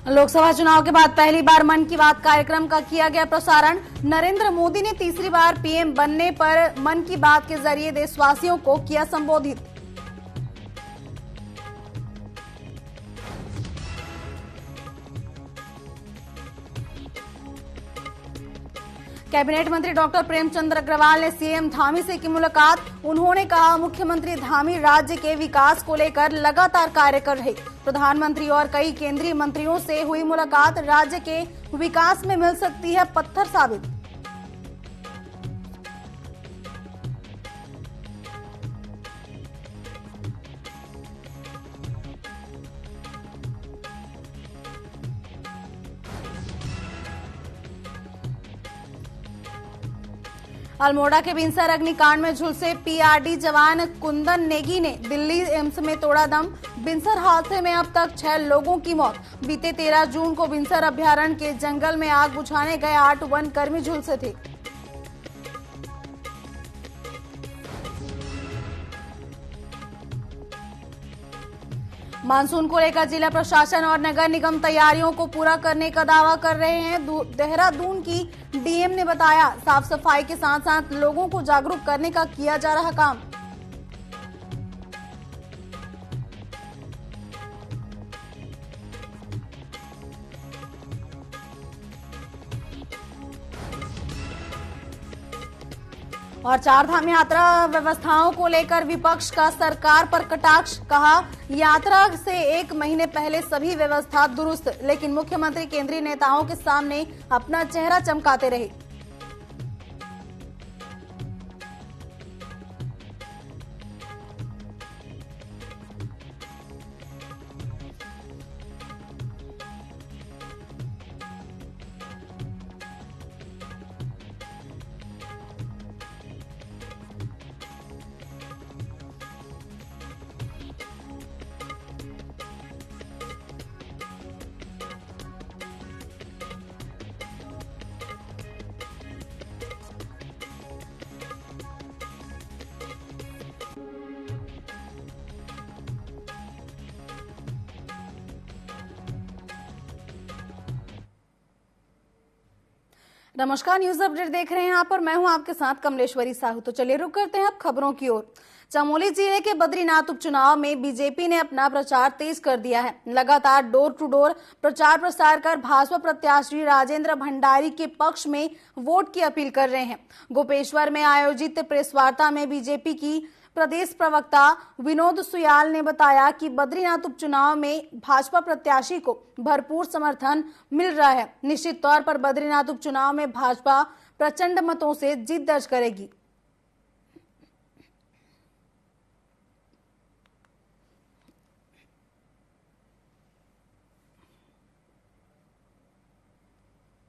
लोकसभा चुनाव के बाद पहली बार मन की बात कार्यक्रम का किया गया प्रसारण। नरेंद्र मोदी ने तीसरी बार पीएम बनने पर मन की बात के जरिए देशवासियों को किया संबोधित। कैबिनेट मंत्री डॉक्टर प्रेमचंद अग्रवाल ने सीएम धामी से की मुलाकात। उन्होंने कहा, मुख्यमंत्री धामी राज्य के विकास को लेकर लगातार कार्य कर रहे। प्रधानमंत्री और कई केंद्रीय मंत्रियों से हुई मुलाकात राज्य के विकास में मिल सकती है पत्थर साबित। अल्मोड़ा के बिनसर अग्निकांड में झुलसे पीआरडी जवान कुंदन नेगी ने दिल्ली एम्स में तोड़ा दम। बिनसर हादसे में अब तक 6 लोगों की मौत। बीते 13 जून को बिनसर अभयारण्य के जंगल में आग बुझाने गए 8 वन कर्मी झुलसे थे। मानसून को लेकर जिला प्रशासन और नगर निगम तैयारियों को पूरा करने का दावा कर रहे हैं। देहरादून की डीएम ने बताया, साफ सफाई के साथ साथ लोगों को जागरूक करने का किया जा रहा काम। और चारधाम यात्रा व्यवस्थाओं को लेकर विपक्ष का सरकार पर कटाक्ष। कहा, यात्रा से 1 महीने पहले सभी व्यवस्था दुरुस्त, लेकिन मुख्यमंत्री केंद्रीय नेताओं के सामने अपना चेहरा चमकाते रहे। नमस्कार, न्यूज अपडेट देख रहे हैं आप और मैं हूं आपके साथ कमलेश्वरी साहू। तो चलिए रुक करते हैं अब खबरों की ओर। चमोली जिले के बद्रीनाथ उपचुनाव में बीजेपी ने अपना प्रचार तेज कर दिया है। लगातार डोर टू डोर प्रचार प्रसार कर भाजपा प्रत्याशी राजेंद्र भंडारी के पक्ष में वोट की अपील कर रहे हैं। गोपेश्वर में आयोजित प्रेस वार्ता में बीजेपी की प्रदेश प्रवक्ता विनोद सुयाल ने बताया कि बद्रीनाथ उपचुनाव में भाजपा प्रत्याशी को भरपूर समर्थन मिल रहा है। निश्चित तौर पर बद्रीनाथ उपचुनाव में भाजपा प्रचंड मतों से जीत दर्ज करेगी।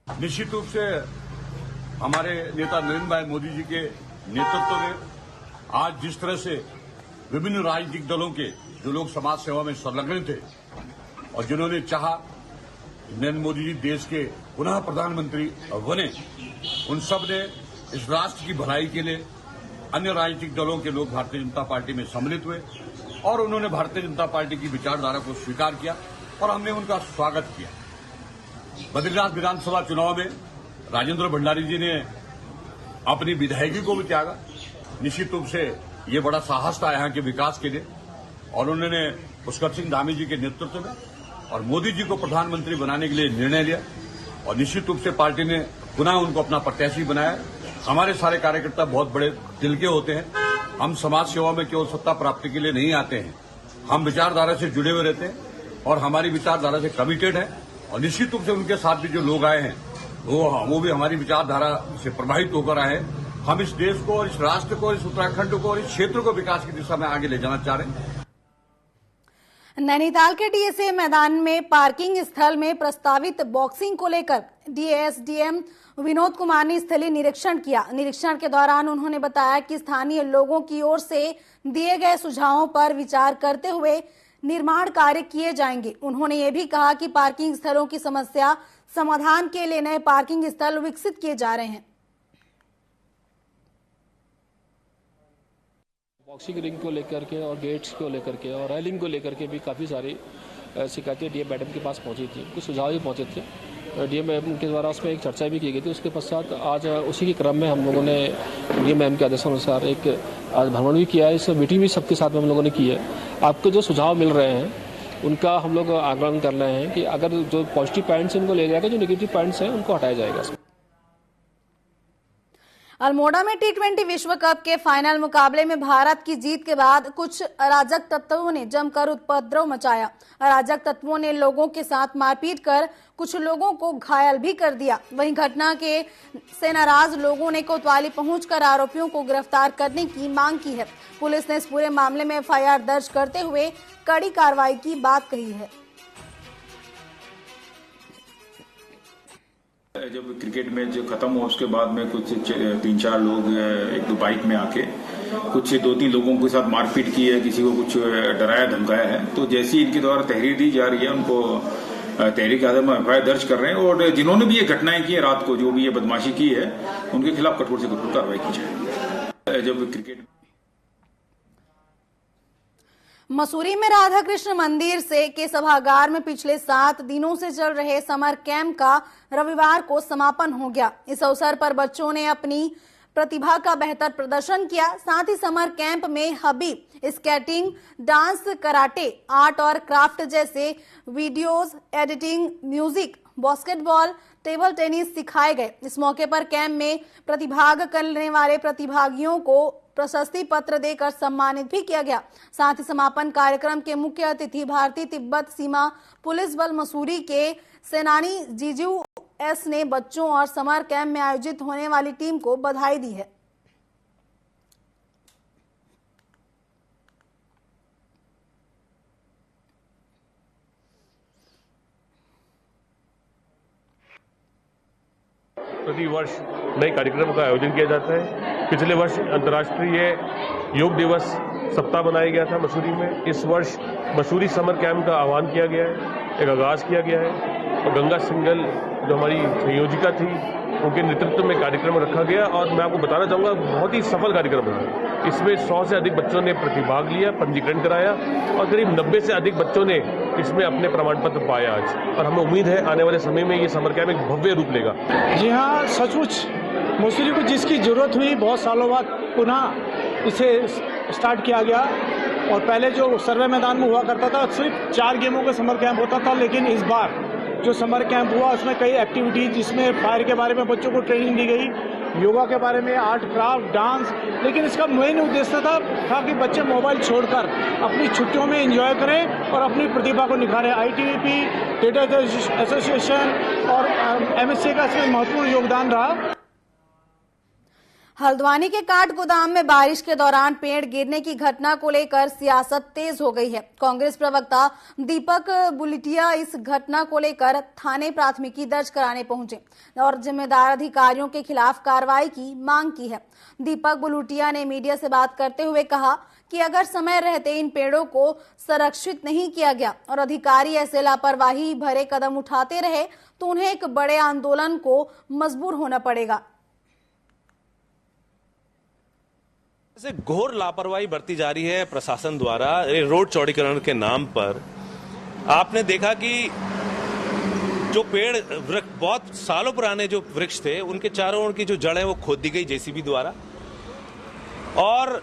निश्चित रूप से हमारे नेता नरेंद्र भाई मोदी जी के नेतृत्व में आज जिस तरह से विभिन्न राजनीतिक दलों के जो लोग समाज सेवा में संलग्न थे और जिन्होंने चाहा नरेंद्र मोदी जी देश के पुनः प्रधानमंत्री बने, उन सब ने इस राष्ट्र की भलाई के लिए अन्य राजनीतिक दलों के लोग भारतीय जनता पार्टी में सम्मिलित हुए और उन्होंने भारतीय जनता पार्टी की विचारधारा को स्वीकार किया और हमने उनका स्वागत किया। बद्रीनाथ विधानसभा चुनाव में राजेंद्र भंडारी जी ने अपनी विधायकी को भी त्यागा। निश्चित रूप से ये बड़ा साहस था यहाँ के विकास के लिए और उन्होंने पुष्कर सिंह धामी जी के नेतृत्व में और मोदी जी को प्रधानमंत्री बनाने के लिए निर्णय लिया और निश्चित रूप से पार्टी ने पुनः उनको अपना प्रत्याशी बनाया। हमारे सारे कार्यकर्ता बहुत बड़े दिल के होते हैं। हम समाज सेवा में केवल सत्ता प्राप्ति के लिए नहीं आते हैं, हम विचारधारा से जुड़े हुए रहते हैं और हमारी विचारधारा से कमिटेड है और निश्चित रूप से उनके साथ भी जो लोग आए हैं वो भी हमारी विचारधारा से प्रभावित होकर आए हैं। हम इस देश को और इस राष्ट्र को, इस उत्तराखंड को और इस क्षेत्र को विकास की दिशा में आगे ले जाना चाह रहे हैं। नैनीताल के डीएसए मैदान में पार्किंग स्थल में प्रस्तावित बॉक्सिंग को लेकर डीएसडीएम विनोद कुमार ने स्थलीय निरीक्षण किया। निरीक्षण के दौरान उन्होंने बताया कि स्थानीय लोगों की ओर से दिए गए सुझावों पर विचार करते हुए निर्माण कार्य किए जाएंगे। उन्होंने ये भी कहा कि पार्किंग स्थलों की समस्या समाधान के लिए नए पार्किंग स्थल विकसित किए जा रहे हैं। बॉक्सिंग रिंग को लेकर के और गेट्स को लेकर के और रेलिंग को लेकर के भी काफ़ी सारी शिकायतें डीएम मैडम के पास पहुंची थी, कुछ सुझाव भी पहुंचे थे डीएम मैडम के द्वारा। उसमें एक चर्चा भी की गई थी। उसके पश्चात आज उसी के क्रम में हम लोगों ने डीएम मैडम के आदेशानुसार एक आज भ्रमण भी किया है। इस मीटिंग भी सबके साथ में हम लोगों ने की है। आपको जो सुझाव मिल रहे हैं उनका हम लोग आकलन कर रहे हैं कि अगर जो पॉजिटिव पॉइंट्स हैं उनको ले जाएगा, जो नेगेटिव पॉइंट्स हैं उनको हटाया जाएगा। अल्मोड़ा में टी20 विश्व कप के फाइनल मुकाबले में भारत की जीत के बाद कुछ अराजक तत्वों ने जमकर उपद्रव मचाया। अराजक तत्वों ने लोगों के साथ मारपीट कर कुछ लोगों को घायल भी कर दिया। वहीं घटना से नाराज लोगों ने कोतवाली पहुंचकर आरोपियों को गिरफ्तार करने की मांग की है। पुलिस ने इस पूरे मामले में एफआईआर दर्ज करते हुए कड़ी कार्रवाई की बात कही है। जब क्रिकेट मैच खत्म हुआ उसके बाद में कुछ 3-4 लोग एक दो बाइक में आके कुछ 2-3 लोगों के साथ मारपीट की है, किसी को कुछ डराया धमकाया है। तो जैसी इनके द्वारा तहरीर दी जा रही है उनको तहरीर के आधार में एफआईआर दर्ज कर रहे हैं और जिन्होंने भी ये घटनाएं की है रात को, जो भी ये बदमाशी की है, उनके खिलाफ कठोर से कठोर कार्रवाई की जाएगी। जब क्रिकेट मसूरी में राधा कृष्ण मंदिर के सभागार में पिछले 7 दिनों से चल रहे समर कैंप का रविवार को समापन हो गया। इस अवसर पर बच्चों ने अपनी प्रतिभा का बेहतर प्रदर्शन किया। साथ ही समर कैंप में hobby skating, dance, karate, art और क्राफ्ट जैसे videos, editing, music, basketball, table tennis सिखाए गए। इस मौके पर कैंप में प्रतिभाग करने वाले प्रतिभागियों को प्रशस्ति पत्र देकर सम्मानित भी किया गया। साथ ही समापन कार्यक्रम के मुख्य अतिथि भारतीय तिब्बत सीमा पुलिस बल मसूरी के सेनानी जीजू एस ने बच्चों और समर कैंप में आयोजित होने वाली टीम को बधाई दी है। प्रति वर्ष नए कार्यक्रम का आयोजन किया जाता है। पिछले वर्ष अंतर्राष्ट्रीय योग दिवस सप्ताह मनाया गया था मसूरी में। इस वर्ष मसूरी समर कैंप का आह्वान किया गया है, एक आगाज किया गया है और गंगा सिंगल जो हमारी संयोजिका थी उनके नेतृत्व में कार्यक्रम रखा गया और मैं आपको बताना चाहूँगा बहुत ही सफल कार्यक्रम है। इसमें 100 से अधिक बच्चों ने प्रतिभाग लिया, पंजीकरण कराया और करीब 90 से अधिक बच्चों ने इसमें अपने प्रमाण पत्र पाया आज। और हमें उम्मीद है आने वाले समय में ये समर कैंप एक भव्य रूप लेगा। जी हाँ, सचमुच मसूरी को जिसकी जरूरत हुई, बहुत सालों बाद पुनः इसे स्टार्ट किया गया। और पहले जो सर्वे मैदान में हुआ करता था सिर्फ 4 गेमों का समर कैंप होता था, लेकिन इस बार जो समर कैंप हुआ उसमें कई एक्टिविटीज, जिसमें फायर के बारे में बच्चों को ट्रेनिंग दी गई, योगा के बारे में, आर्ट क्राफ्ट, डांस। लेकिन इसका मेन उद्देश्य था कि बच्चे मोबाइल छोड़कर अपनी छुट्टियों में एंजॉय करें और अपनी प्रतिभा को निखारें। आईटीबीपी, थिएटर एसोसिएशन और एमएससी का इसमें महत्वपूर्ण योगदान रहा। हल्द्वानी के काठ गोदाम में बारिश के दौरान पेड़ गिरने की घटना को लेकर सियासत तेज हो गई है। कांग्रेस प्रवक्ता दीपक बुलेटिया इस घटना को लेकर थाने प्राथमिकी दर्ज कराने पहुंचे और जिम्मेदार अधिकारियों के खिलाफ कार्रवाई की मांग की है। दीपक बुलेटिया ने मीडिया से बात करते हुए कहा कि अगर समय रहते इन पेड़ों को संरक्षित नहीं किया गया और अधिकारी ऐसे लापरवाही भरे कदम उठाते रहे तो उन्हें एक बड़े आंदोलन को मजबूर होना पड़ेगा। से घोर लापरवाही बरती जा रही है प्रशासन द्वारा रोड चौड़ीकरण के नाम पर। आपने देखा कि जो पेड़ बहुत सालों पुराने जो वृक्ष थे उनके चारों ओर की जो जड़ें वो खोद दी गई जेसीबी द्वारा, और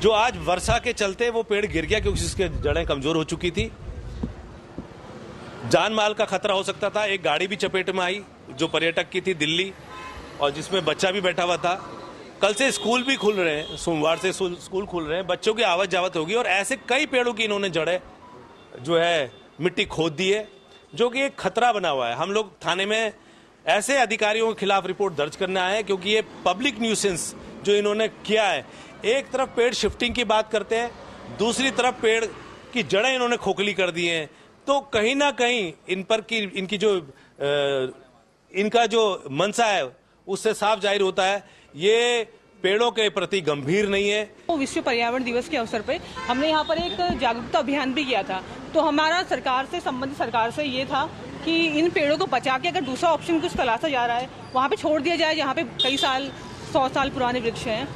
जो आज वर्षा के चलते वो पेड़ गिर गया क्योंकि उसकी जड़ें कमजोर हो चुकी थी। जान माल का खतरा हो सकता था। एक गाड़ी भी चपेट में आई जो पर्यटक की थी दिल्ली, और जिसमें बच्चा भी बैठा हुआ था। कल से स्कूल भी खुल रहे हैं, सोमवार से स्कूल खुल रहे हैं, बच्चों की आवत जावत होगी और ऐसे कई पेड़ों की इन्होंने जड़ें जो है मिट्टी खोद दी है, जो कि एक खतरा बना हुआ है। हम लोग थाने में ऐसे अधिकारियों के खिलाफ रिपोर्ट दर्ज करने आए हैं क्योंकि ये पब्लिक न्यूसेंस जो इन्होंने किया है। एक तरफ पेड़ शिफ्टिंग की बात करते हैं, दूसरी तरफ पेड़ की जड़ें इन्होंने खोखली कर दी हैं, तो कहीं ना कहीं इन पर की इनकी जो इनका जो मंशा है उससे साफ जाहिर होता है ये पेड़ों के प्रति गंभीर नहीं है। विश्व पर्यावरण दिवस के अवसर पे हमने यहाँ पर एक जागरूकता अभियान भी किया था। तो हमारा सरकार से, संबंधित सरकार से ये था कि इन पेड़ों को बचा के अगर दूसरा ऑप्शन कुछ तलाशा जा रहा है वहाँ पे छोड़ दिया जाए, जहाँ पे कई साल 100 साल पुराने वृक्ष हैं।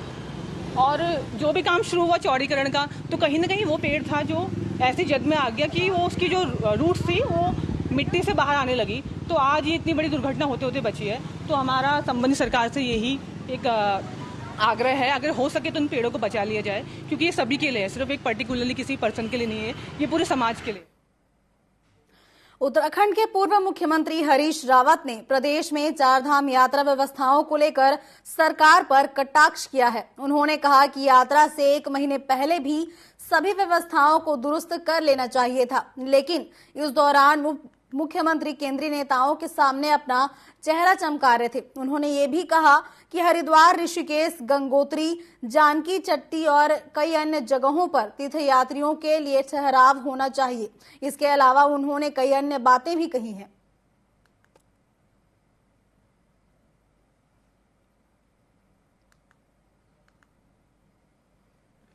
और जो भी काम शुरू हुआ चौड़ीकरण का, तो कहीं ना कहीं वो पेड़ था जो ऐसी जद में आ गया कि वो उसकी जो रूट्स थी वो मिट्टी से बाहर आने लगी, तो आज ये इतनी बड़ी दुर्घटना होते होते बची है। तो हमारा संबंधित सरकार से यही एक आग्रह है, अगर हो सके तो इन पेड़ों को बचा लिया जाए, क्योंकि ये सभी के लिए है, सिर्फ एक पर्टिकुलरली किसी पर्सन के लिए नहीं है, ये पूरे समाज के लिए। उत्तराखंड के पूर्व मुख्यमंत्री हरीश रावत ने प्रदेश में चारधाम यात्रा व्यवस्थाओं को लेकर सरकार पर कटाक्ष किया है। उन्होंने कहा कि यात्रा से 1 महीने पहले भी सभी व्यवस्थाओं को दुरुस्त कर लेना चाहिए था, लेकिन इस दौरान मुख्यमंत्री केंद्रीय नेताओं के सामने अपना चेहरा चमका रहे थे। उन्होंने ये भी कहा कि हरिद्वार, ऋषिकेश, गंगोत्री, जानकी चट्टी और कई अन्य जगहों पर तीर्थयात्रियों के लिए ठहराव होना चाहिए। इसके अलावा उन्होंने कई अन्य बातें भी कही हैं।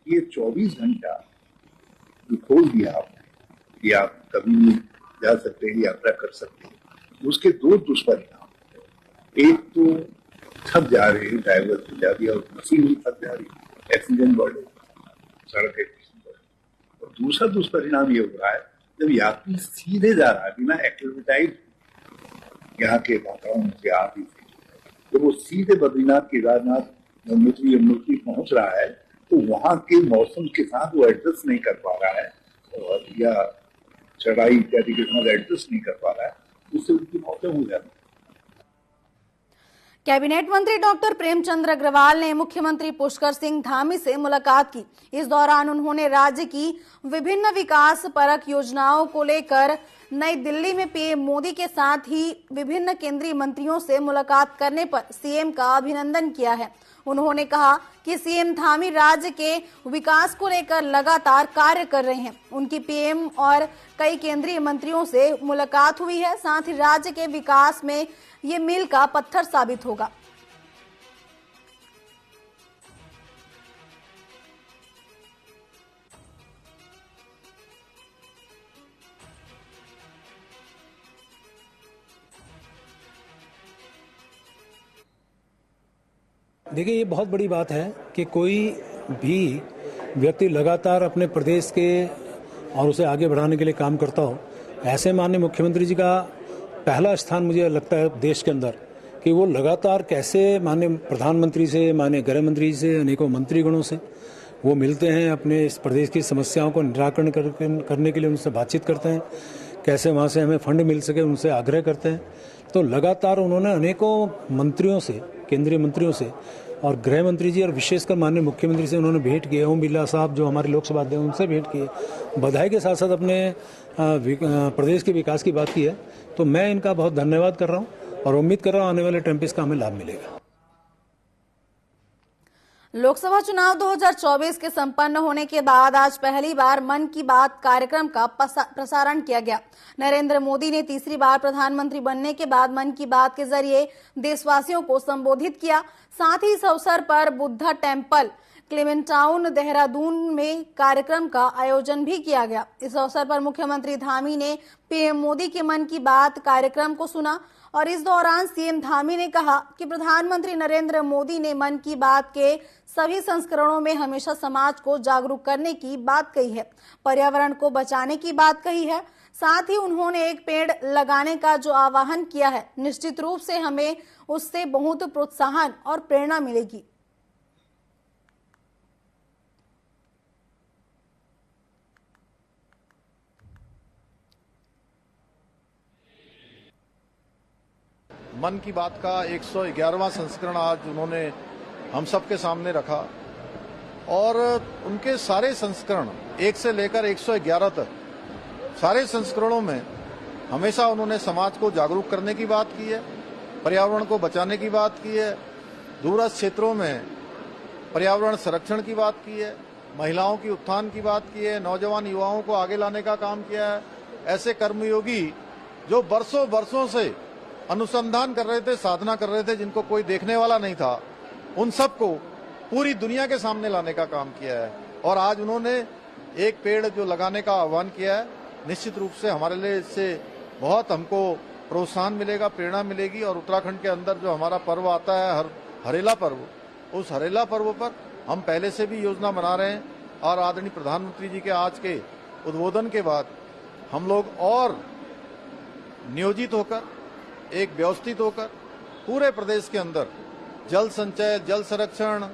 ये 24 घंटा खोल दिया आपने कि आप कभी भी जा सकते हैं, यात्रा कर सकते हैं। उसके 2 दुष्परिणाम, एक तो थक जा रहे हैं, ड्राइवर थक जा रही है और मशीन भी थक जा रही है, एक्सीडेंट बढ़े, सड़क एक्सीडेंट बढ़े। और दूसरा दुष्परिणाम ये हो रहा है, जब यात्री सीधे जा रहा है बिना एक्टिविटाइज यहाँ के वातावरण से आदि से, तो वो सीधे बद्रीनाथ, केदारनाथ, गंगोत्री, यमुनोत्री पहुंच रहा है, तो वहां के मौसम के साथ वो एडजस्ट नहीं कर पा रहा है और या चढ़ाई इत्यादि के साथ एडजस्ट नहीं कर पा रहा है, उससे उनकी मौतें हो जाती है। कैबिनेट मंत्री डॉक्टर प्रेमचंद्र अग्रवाल ने मुख्यमंत्री पुष्कर सिंह धामी से मुलाकात की। इस दौरान उन्होंने राज्य की विभिन्न विकास परक योजनाओं को लेकर नई दिल्ली में पीएम मोदी के साथ ही विभिन्न केंद्रीय मंत्रियों से मुलाकात करने पर सीएम का अभिनंदन किया है। उन्होंने कहा कि सीएम धामी राज्य के विकास को लेकर लगातार कार्य कर रहे हैं। उनकी पीएम और कई केंद्रीय मंत्रियों से मुलाकात हुई है, साथ ही राज्य के विकास में ये मील का पत्थर साबित होगा। देखिए, ये बहुत बड़ी बात है कि कोई भी व्यक्ति लगातार अपने प्रदेश के और उसे आगे बढ़ाने के लिए काम करता हो। ऐसे माननीय मुख्यमंत्री जी का पहला स्थान मुझे लगता है देश के अंदर, कि वो लगातार कैसे माननीय प्रधानमंत्री से, माननीय गृह मंत्री से, अनेकों मंत्रीगणों से वो मिलते हैं, अपने इस प्रदेश की समस्याओं को निराकरण करने के लिए उनसे बातचीत करते हैं, कैसे वहाँ से हमें फंड मिल सके उनसे आग्रह करते हैं। तो लगातार उन्होंने अनेकों मंत्रियों से, केंद्रीय मंत्रियों से और गृह मंत्री जी और विशेषकर माननीय मुख्यमंत्री से उन्होंने भेंट की है। ओम बिरला साहब जो हमारे लोकसभा अध्यक्ष, उनसे भेंट की है, बधाई के साथ साथ अपने प्रदेश के विकास की बात की है। तो मैं इनका बहुत धन्यवाद कर रहा हूँ और उम्मीद कर रहा हूँ आने वाले टाइम पे इसका हमें लाभ मिलेगा। लोकसभा चुनाव 2024 के संपन्न होने के बाद आज पहली बार मन की बात कार्यक्रम का प्रसारण किया गया। नरेंद्र मोदी ने तीसरी बार प्रधानमंत्री बनने के बाद मन की बात के जरिए देशवासियों को संबोधित किया। साथ ही इस अवसर पर बुद्धा टेम्पल, क्लेमेंटाउन, देहरादून में कार्यक्रम का आयोजन भी किया गया। इस अवसर पर मुख्यमंत्री धामी ने पीएम मोदी के मन की बात कार्यक्रम को सुना और इस दौरान सीएम धामी ने कहा कि प्रधानमंत्री नरेंद्र मोदी ने मन की बात के सभी संस्करणों में हमेशा समाज को जागरूक करने की बात कही है, पर्यावरण को बचाने की बात कही है। साथ ही उन्होंने एक पेड़ लगाने का जो आह्वान किया है, निश्चित रूप से हमें उससे बहुत प्रोत्साहन और प्रेरणा मिलेगी। मन की बात का 111वां संस्करण आज उन्होंने हम सबके सामने रखा और उनके सारे संस्करण 1 से लेकर 111 तक सारे संस्करणों में हमेशा उन्होंने समाज को जागरूक करने की बात की है, पर्यावरण को बचाने की बात की है, दूरस्थ क्षेत्रों में पर्यावरण संरक्षण की बात की है, महिलाओं की उत्थान की बात की है, नौजवान युवाओं को आगे लाने का काम किया है। ऐसे कर्मयोगी जो वर्षों से अनुसंधान कर रहे थे, साधना कर रहे थे, जिनको कोई देखने वाला नहीं था, उन सबको पूरी दुनिया के सामने लाने का काम किया है। और आज उन्होंने एक पेड़ जो लगाने का आह्वान किया है, निश्चित रूप से हमारे लिए इससे बहुत हमको प्रोत्साहन मिलेगा, प्रेरणा मिलेगी। और उत्तराखंड के अंदर जो हमारा पर्व आता है हरेला पर्व, उस हरेला पर्व पर हम पहले से भी योजना बना रहे हैं और आदरणीय प्रधानमंत्री जी के आज के उद्बोधन के बाद हम लोग और नियोजित होकर, एक व्यवस्थित होकर पूरे प्रदेश के अंदर जल संचय, जल संरक्षण,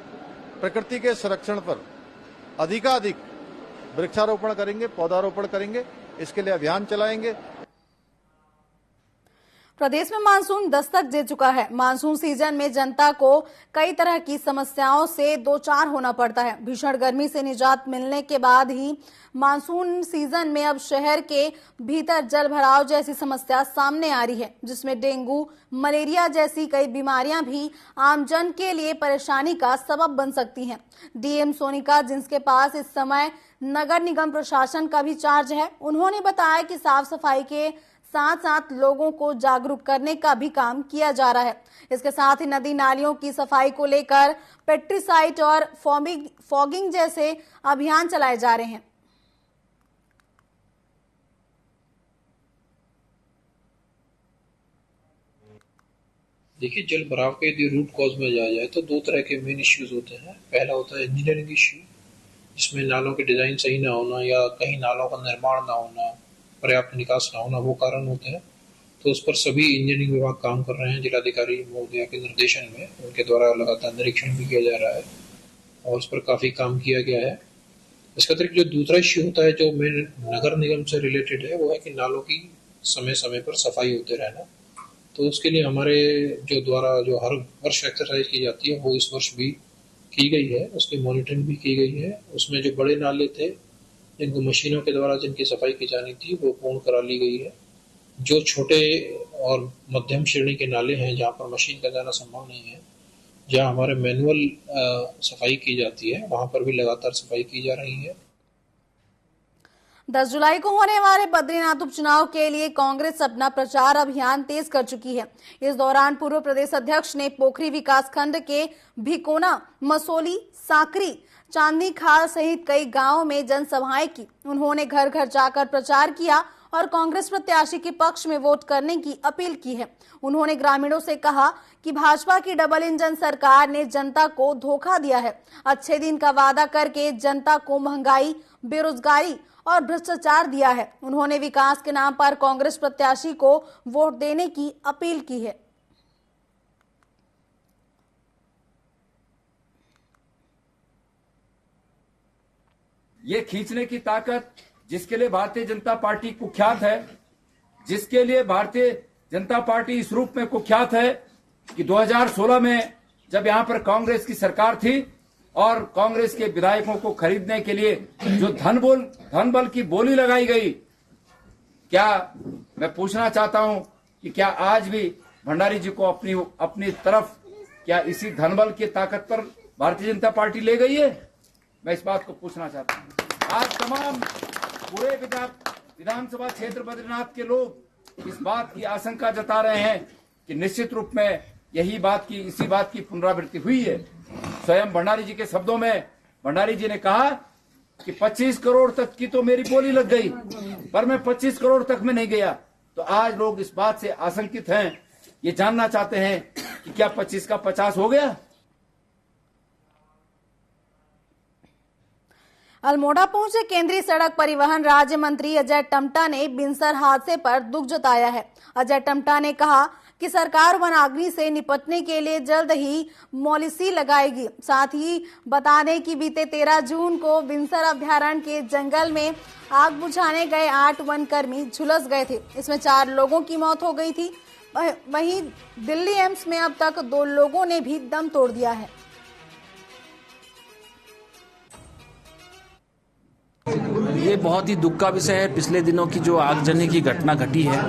प्रकृति के संरक्षण पर अधिकाधिक वृक्षारोपण करेंगे, पौधारोपण करेंगे। इसके लिए अभियान चलाएंगे। प्रदेश में मानसून दस्तक दे चुका है। मानसून सीजन में जनता को कई तरह की समस्याओं से दो चार होना पड़ता है। भीषण गर्मी से निजात मिलने के बाद ही मानसून सीजन में अब शहर के भीतर जल भराव जैसी समस्या सामने आ रही है, जिसमें डेंगू, मलेरिया जैसी कई बीमारियां भी आमजन के लिए परेशानी का सबब बन सकती हैं। डीएम सोनिका, जिनके पास इस समय नगर निगम प्रशासन का भी चार्ज है, उन्होंने बताया कि साफ सफाई के साथ साथ लोगों को जागरूक करने का भी काम किया जा रहा है। इसके साथ ही नदी नालियों की सफाई को लेकर पेट्रीसाइट और फॉगिंग जैसे अभियान चलाए जा रहे हैं। देखिए, जल भराव के यदि रूट कॉज में जाया जाए तो दो तरह के मेन इश्यूज होते हैं। पहला होता है इंजीनियरिंग इश्यू, जिसमें नालों के डिजाइन सही ना होना या कहीं नालों का निर्माण ना होना, पर्याप्त निकास ना होना, वो कारण होते हैं। तो उस पर सभी इंजीनियरिंग विभाग काम कर रहे हैं। जिलाधिकारी महोदया के निर्देशन में उनके द्वारा लगातार निरीक्षण भी किया जा रहा है और उस पर काफी काम किया गया है। इसका अतिरिक्त जो दूसरा इश्यू होता है जो मेन नगर निगम से रिलेटेड है, वो है कि नालों की समय समय पर सफाई होते रहना। तो उसके लिए हमारे जो हर वर्ष एक्सरसाइज की जाती है, वो इस वर्ष भी की गई है, उसकी मॉनिटरिंग भी की गई है। उसमें जो बड़े नाले थे जिनको मशीनों के द्वारा जिनकी सफाई की जानी थी, वो पूर्ण करा ली गई है। जो छोटे और मध्यम श्रेणी के नाले हैं जहाँ पर मशीन का जाना संभव नहीं है, जहाँ हमारे मैनुअल सफाई की जाती है, वहां पर भी लगातार सफाई की जा रही है। 10 जुलाई को होने वाले बद्रीनाथ उपचुनाव के लिए कांग्रेस अपना प्रचार अभियान तेज कर चुकी है। इस दौरान पूर्व प्रदेश अध्यक्ष ने पोखरी विकासखंड के भिकोना, मसोली, साकरी, चांदनी खाल सहित कई गांवों में जनसभाएं की। उन्होंने घर घर जाकर प्रचार किया और कांग्रेस प्रत्याशी के पक्ष में वोट करने की अपील की है। उन्होंने ग्रामीणों से कहा कि भाजपा की डबल इंजन सरकार ने जनता को धोखा दिया है। अच्छे दिन का वादा करके जनता को महंगाई, बेरोजगारी और भ्रष्टाचार दिया है। उन्होंने विकास के नाम पर कांग्रेस प्रत्याशी को वोट देने की अपील की है। ये खींचने की ताकत जिसके लिए भारतीय जनता पार्टी कुख्यात है, जिसके लिए भारतीय जनता पार्टी इस रूप में कुख्यात है कि 2016 में जब यहां पर कांग्रेस की सरकार थी और कांग्रेस के विधायकों को खरीदने के लिए जो धन बल की बोली लगाई गई, क्या मैं पूछना चाहता हूं कि क्या आज भी भंडारी जी को अपनी तरफ क्या इसी धन बल की ताकत पर भारतीय जनता पार्टी ले गई है? मैं इस बात को पूछना चाहता हूं। आज तमाम पूरे विधानसभा क्षेत्र बद्रीनाथ के लोग इस बात की आशंका जता रहे हैं कि निश्चित रूप में इसी बात की पुनरावृत्ति हुई है। स्वयं भंडारी जी के शब्दों में भंडारी जी ने कहा कि 25 करोड़ तक की तो मेरी बोली लग गई, पर मैं 25 करोड़ तक में नहीं गया। तो आज लोग इस बात से आशंकित हैं, ये जानना चाहते हैं कि क्या 25 का 50 हो गया। अल्मोड़ा पहुंचे केंद्रीय सड़क परिवहन राज्य मंत्री अजय टम्टा ने बिनसर हादसे पर दुख जताया है। अजय टम्टा ने कहा कि सरकार वनाग्नि से निपटने के लिए जल्द ही पॉलिसी लगाएगी। साथ ही बता दें कि बीते 13 जून को बिनसर अभयारण्य के जंगल में आग बुझाने गए 8 वनकर्मी झुलस गए थे। इसमें 4 लोगों की मौत हो गई थी। वहीं दिल्ली एम्स में अब तक 2 लोगों ने भी दम तोड़ दिया है। ये बहुत ही दुख का विषय है। पिछले दिनों की जो आगजनी की घटना घटी है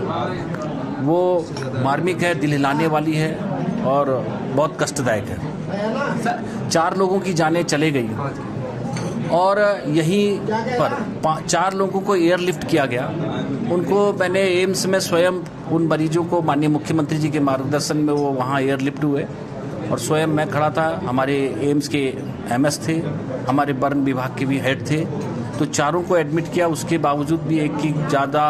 वो मार्मिक है, दिल हिलाने वाली है और बहुत कष्टदायक है। 4 लोगों की जानें चले गई और यहीं पर 4 लोगों को एयरलिफ्ट किया गया। उनको मैंने एम्स में स्वयं उन मरीजों को माननीय मुख्यमंत्री जी के मार्गदर्शन में वो वहाँ एयरलिफ्ट हुए और स्वयं मैं खड़ा था। हमारे एम्स के एमएस थे, हमारे बर्न विभाग के भी हेड थे। तो 4 को एडमिट किया, उसके बावजूद भी एक की ज़्यादा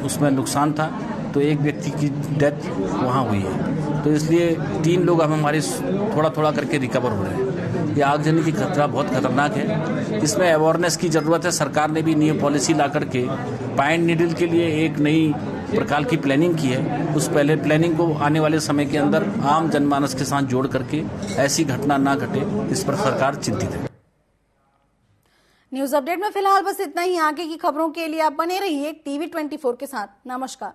उसमें नुकसान था, तो एक व्यक्ति की डेथ वहाँ हुई है। तो इसलिए 3 लोग हम हमारे थोड़ा थोड़ा करके रिकवर हो रहे हैं। ये आगजनी की खतरा बहुत खतरनाक है। इसमें अवेयरनेस की जरूरत है। सरकार ने भी न्यू पॉलिसी ला करके पाइन नीडल के लिए एक नई प्रकार की प्लानिंग की है। उस पहले प्लानिंग को आने वाले समय के अंदर आम जनमानस के साथ जोड़ करके ऐसी घटना ना घटे, इस पर सरकार चिंतित है। न्यूज अपडेट में फिलहाल बस इतना ही। आगे की खबरों के लिए आप बने रहिए टीवी 24 के साथ। नमस्कार।